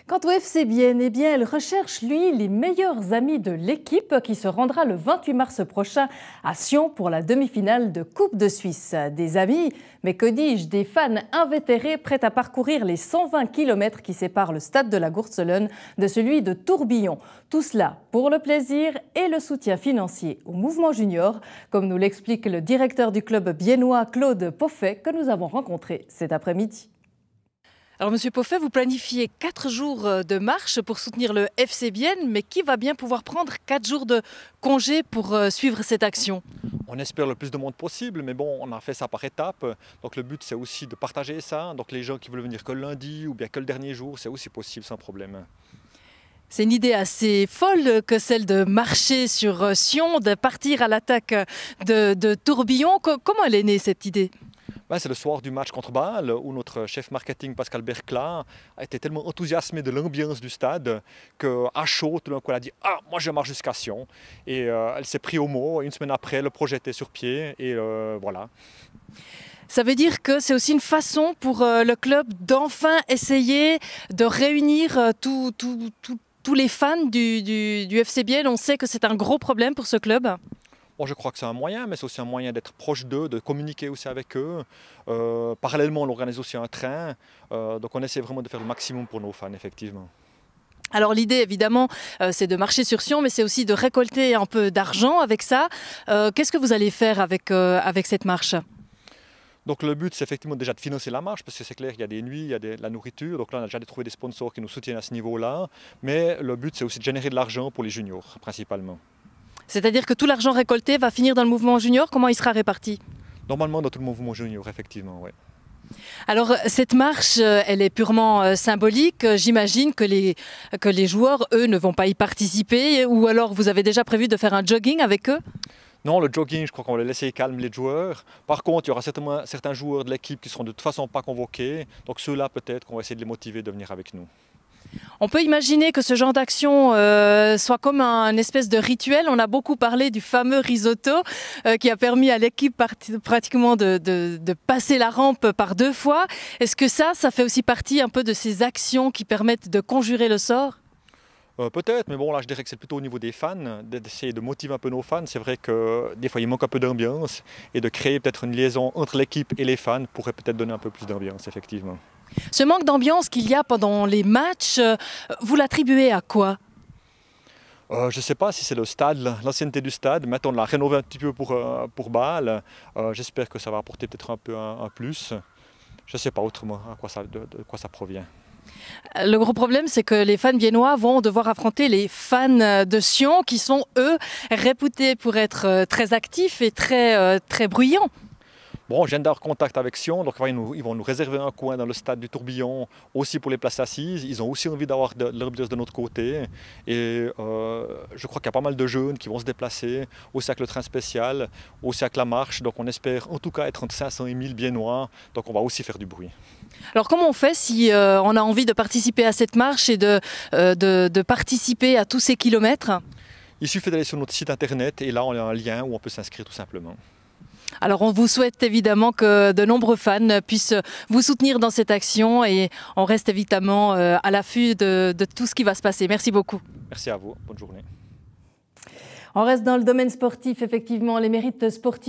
Quant au FC Bienne, elle recherche, lui, les meilleurs amis de l'équipe qui se rendra le 28 mars prochain à Sion pour la demi-finale de Coupe de Suisse. Des amis, mais que dis-je, des fans invétérés prêts à parcourir les 120 km qui séparent le stade de la Gourtzelane de celui de Tourbillon. Tout cela pour le plaisir et le soutien financier au mouvement junior, comme nous l'explique le directeur du club biennois Claude Poffet que nous avons rencontré cet après-midi. Alors Monsieur Poffet, vous planifiez 4 jours de marche pour soutenir le FC Bienne, mais qui va bien pouvoir prendre 4 jours de congé pour suivre cette action? On espère le plus de monde possible, mais bon, on a fait ça par étapes. Donc le but, c'est aussi de partager ça. Donc les gens qui veulent venir que le lundi ou bien que le dernier jour, c'est aussi possible sans problème. C'est une idée assez folle que celle de marcher sur Sion, de partir à l'attaque de Tourbillon. Comment elle est née cette idée? C'est le soir du match contre Bâle où notre chef marketing Pascal Bercla a été tellement enthousiasmé de l'ambiance du stade qu'à chaud, tout d'un coup, elle a dit « Ah, moi je marche jusqu'à Sion ». Et elle s'est pris au mot. Une semaine après, le projet était sur pied et voilà. Ça veut dire que c'est aussi une façon pour le club d'enfin essayer de réunir tous les fans du FC Bienne. On sait que c'est un gros problème pour ce club. Bon, je crois que c'est un moyen, mais c'est aussi un moyen d'être proche d'eux, de communiquer aussi avec eux. Parallèlement, on organise aussi un train. Donc on essaie vraiment de faire le maximum pour nos fans, effectivement. Alors l'idée, évidemment, c'est de marcher sur Sion, mais c'est aussi de récolter un peu d'argent avec ça. Qu'est-ce que vous allez faire avec cette marche ? Donc le but, c'est effectivement déjà de financer la marche, parce que c'est clair, il y a des nuits, il y a de la nourriture. Donc là, on a déjà trouvé des sponsors qui nous soutiennent à ce niveau-là. Mais le but, c'est aussi de générer de l'argent pour les juniors, principalement. C'est-à-dire que tout l'argent récolté va finir dans le mouvement junior. Comment il sera réparti? Normalement, dans tout le mouvement junior, effectivement, oui. Alors, cette marche, elle est purement symbolique. J'imagine que les joueurs, eux, ne vont pas y participer. Ou alors, vous avez déjà prévu de faire un jogging avec eux? Non, le jogging, je crois qu'on va les laisser calmes, les joueurs. Par contre, il y aura certainement certains joueurs de l'équipe qui seront de toute façon pas convoqués. Donc ceux-là, peut-être qu'on va essayer de les motiver de venir avec nous. On peut imaginer que ce genre d'action soit comme un espèce de rituel. On a beaucoup parlé du fameux risotto qui a permis à l'équipe pratiquement de passer la rampe par 2 fois. Est-ce que ça fait aussi partie un peu de ces actions qui permettent de conjurer le sort? Peut-être, mais bon, là je dirais que c'est plutôt au niveau des fans, d'essayer de motiver un peu nos fans. C'est vrai que des fois il manque un peu d'ambiance et de créer peut-être une liaison entre l'équipe et les fans pourrait peut-être donner un peu plus d'ambiance, effectivement. Ce manque d'ambiance qu'il y a pendant les matchs, vous l'attribuez à quoi? Je ne sais pas si c'est le stade, l'ancienneté du stade. Maintenant on l'a rénové un petit peu pour Bâle. J'espère que ça va apporter peut-être un peu un plus. Je ne sais pas autrement de quoi ça provient. Le gros problème, c'est que les fans biennois vont devoir affronter les fans de Sion qui sont, eux, réputés pour être très actifs et très bruyants. Bon, je viens d'avoir contact avec Sion, donc ils vont nous réserver un coin dans le stade du Tourbillon, aussi pour les places assises. Ils ont aussi envie d'avoir de l'ambiance de notre côté. Et je crois qu'il y a pas mal de jeunes qui vont se déplacer, aussi avec le train spécial, aussi avec la marche. Donc on espère en tout cas être entre 500 et 1000 biennois, donc on va aussi faire du bruit. Alors comment on fait si on a envie de participer à cette marche et de participer à tous ces kilomètres? Il suffit d'aller sur notre site internet et là on a un lien où on peut s'inscrire tout simplement. Alors on vous souhaite évidemment que de nombreux fans puissent vous soutenir dans cette action et on reste évidemment à l'affût de tout ce qui va se passer. Merci beaucoup. Merci à vous, bonne journée. On reste dans le domaine sportif, effectivement, les mérites sportifs.